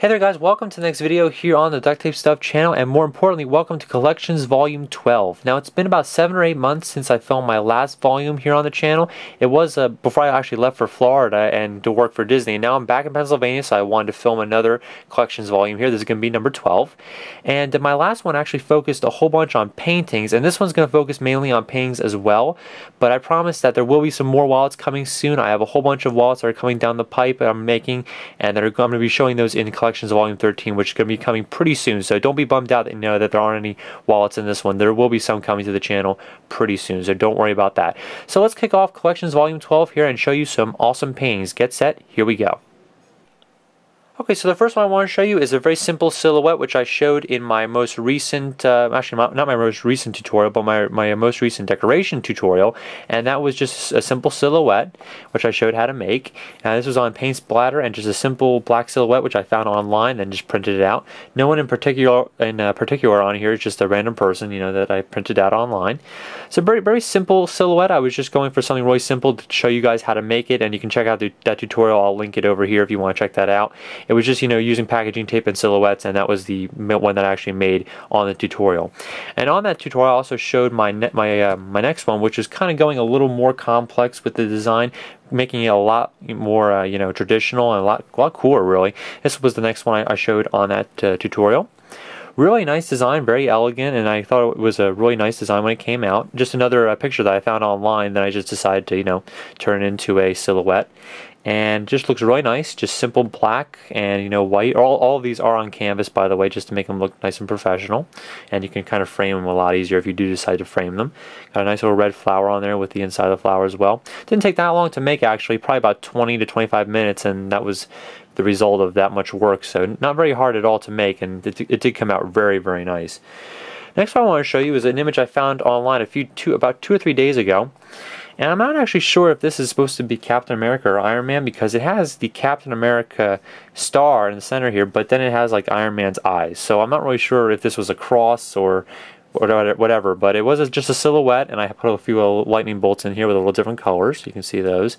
Hey there guys, welcome to the next video here on the Duct Tape Stuff channel, and more importantly, welcome to Collections Volume 12. Now, it's been about 7 or 8 months since I filmed my last volume here on the channel. It was before I actually left for Florida and to work for Disney, and now I'm back in Pennsylvania, so I wanted to film another Collections Volume here. This is going to be number 12. And my last one actually focused a whole bunch on paintings, and this one's going to focus mainly on paintings as well, but I promise that there will be some more wallets coming soon. I have a whole bunch of wallets that are coming down the pipe that I'm making, and I'm going to be showing those in Collections Volume 13, which is going to be coming pretty soon, so don't be bummed out that you know that there aren't any wallets in this one. There will be some coming to the channel pretty soon, so don't worry about that. So let's kick off Collections Volume 12 here and show you some awesome paintings. Get set, here we go. Okay, so the first one I want to show you is a very simple silhouette, which I showed in my most recent, actually not my most recent tutorial, but my most recent decoration tutorial, and that was just a simple silhouette, which I showed how to make. This was on paint splatter and just a simple black silhouette, which I found online and just printed it out. No one in particular on here, it's just a random person, you know, that I printed out online. So very, very simple silhouette. I was just going for something really simple to show you guys how to make it, and you can check out that tutorial. I'll link it over here if you want to check that out. It was just, you know, using packaging tape and silhouettes, and that was the one that I actually made on the tutorial. And on that tutorial I also showed my next one, which is kind of going a little more complex with the design, making it a lot more you know, traditional and a lot cooler really. This was the next one I showed on that tutorial. Really nice design, very elegant, and I thought it was a really nice design when it came out. Just another picture that I found online that I just decided to, you know, turn into a silhouette. And just looks really nice, just simple black and, you know, white. All of these are on canvas, by the way, just to make them look nice and professional. And you can kind of frame them a lot easier if you do decide to frame them. Got a nice little red flower on there with the inside of the flower as well. Didn't take that long to make, actually, probably about 20 to 25 minutes, and that was the result of that much work. So not very hard at all to make, and it did come out very, very nice. Next one I want to show you is an image I found online about 2 or 3 days ago. And I'm not actually sure if this is supposed to be Captain America or Iron Man, because it has the Captain America star in the center here, but then it has like Iron Man's eyes. So I'm not really sure if this was a cross or whatever, but it was just a silhouette, and I put a few lightning bolts in here with a little different colors. You can see those,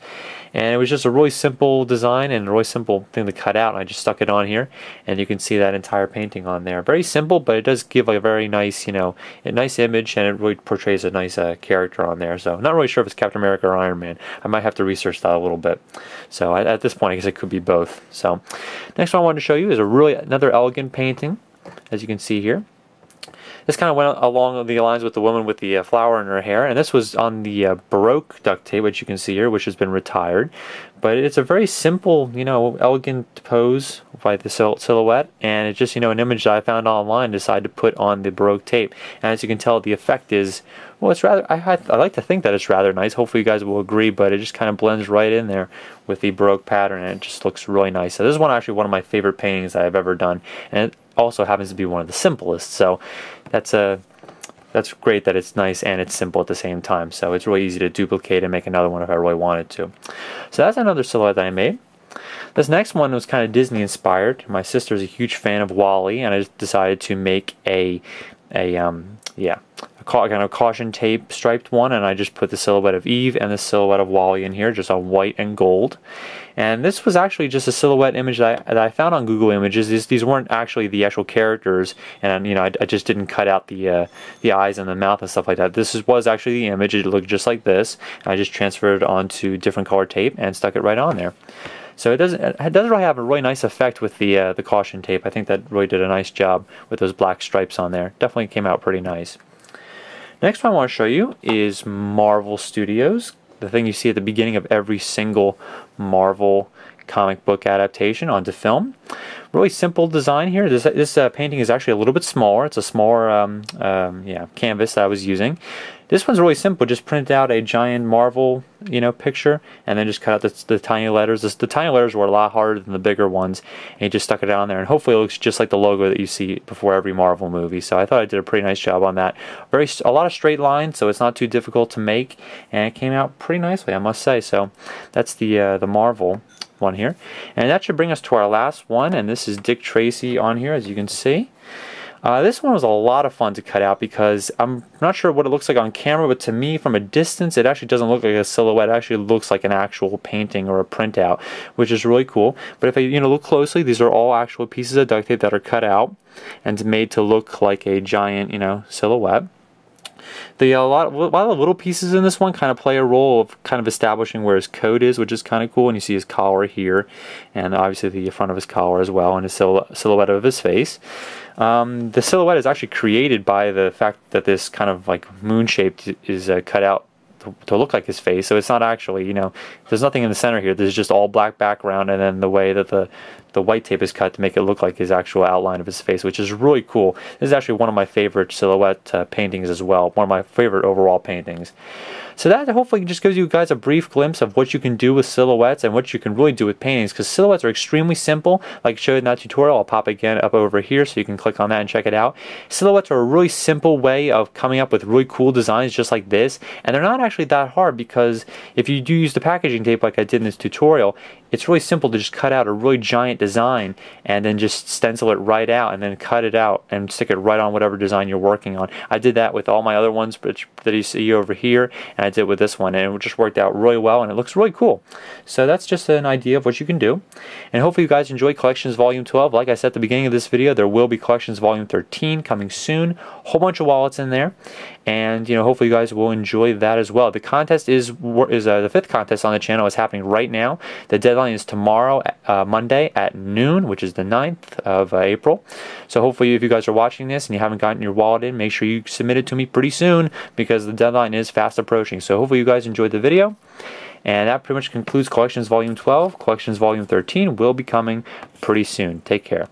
and it was just a really simple design and a really simple thing to cut out, and I just stuck it on here, and you can see that entire painting on there. Very simple, but it does give like a very nice, you know, a nice image, and it really portrays a nice character on there. So not really sure if it's Captain America or Iron Man. I might have to research that a little bit. So at this point I guess it could be both. So next one I wanted to show you is another elegant painting, as you can see here. This kind of went along the lines with the woman with the flower in her hair, and this was on the Baroque duct tape, which you can see here, which has been retired. But it's a very simple, you know, elegant pose by the silhouette, and it's just, you know, an image that I found online, decided to put on the Baroque tape. And as you can tell, the effect is, well, it's rather, I like to think that it's rather nice. Hopefully you guys will agree, but it just kind of blends right in there with the Baroque pattern, and it just looks really nice. So this is actually one of my favorite paintings that I've ever done, and it also happens to be one of the simplest. So that's great that it's nice and it's simple at the same time. So it's really easy to duplicate and make another one if I really wanted to. So that's another silhouette that I made. This next one was kind of Disney inspired. My sister's a huge fan of Wall-E, and I just decided to make a kind of caution tape striped one, and I just put the silhouette of Eve and the silhouette of Wall-E in here, just on white and gold. And this was actually just a silhouette image that I found on Google Images. These weren't actually the actual characters, and you know, I just didn't cut out the eyes and the mouth and stuff like that. This was actually the image. It looked just like this. I just transferred it onto different color tape and stuck it right on there. So it does really have a really nice effect with the caution tape. I think that really did a nice job with those black stripes on there. Definitely came out pretty nice. Next one I want to show you is Marvel Studios. The thing you see at the beginning of every single Marvel comic book adaptation onto film. Really simple design here. This painting is actually a little bit smaller. It's a smaller canvas that I was using. This one's really simple. Just print out a giant Marvel, you know, picture, and then just cut out the tiny letters. The tiny letters were a lot harder than the bigger ones, and you just stuck it on there, and hopefully it looks just like the logo that you see before every Marvel movie. So I thought I did a pretty nice job on that. A lot of straight lines, so it's not too difficult to make, and it came out pretty nicely, I must say. So that's the Marvel one here, and that should bring us to our last one, and this is Dick Tracy on here, as you can see. This one was a lot of fun to cut out because I'm not sure what it looks like on camera, but to me from a distance it actually doesn't look like a silhouette. It actually looks like an actual painting or a printout, which is really cool. But if I look closely, these are all actual pieces of duct tape that are cut out and made to look like a giant silhouette. A lot of little pieces in this one kind of play a role of kind of establishing where his coat is, which is kind of cool. And you see his collar here, and obviously the front of his collar as well, and his silhouette of his face. The silhouette is actually created by the fact that this kind of like moon shaped is cut out to look like his face. So it's not actually, there's nothing in the center here. There's just all black background, and then the way that the white tape is cut to make it look like his actual outline of his face, which is really cool. This is actually one of my favorite silhouette paintings as well. One of my favorite overall paintings. So that hopefully just gives you guys a brief glimpse of what you can do with silhouettes and what you can really do with paintings, because silhouettes are extremely simple. Like I showed in that tutorial, I'll pop again up over here so you can click on that and check it out. Silhouettes are a really simple way of coming up with really cool designs just like this, and they're not actually that hard, because if you do use the packaging tape like I did in this tutorial, it's really simple to just cut out a really giant design and then just stencil it right out and then cut it out and stick it right on whatever design you're working on. I did that with all my other ones that you see over here, and I did with this one, and it just worked out really well, and it looks really cool. So that's just an idea of what you can do, and hopefully you guys enjoy Collections Volume 12. Like I said at the beginning of this video, there will be Collections Volume 13 coming soon. A whole bunch of wallets in there, and hopefully you guys will enjoy that as well. The contest is the fifth contest on the channel is happening right now. The deadline is tomorrow, Monday at noon, which is the 9th of April. So hopefully if you guys are watching this and you haven't gotten your wallet in, make sure you submit it to me pretty soon, because the deadline is fast approaching. So hopefully you guys enjoyed the video. And that pretty much concludes Collections Volume 12. Collections Volume 13 will be coming pretty soon. Take care.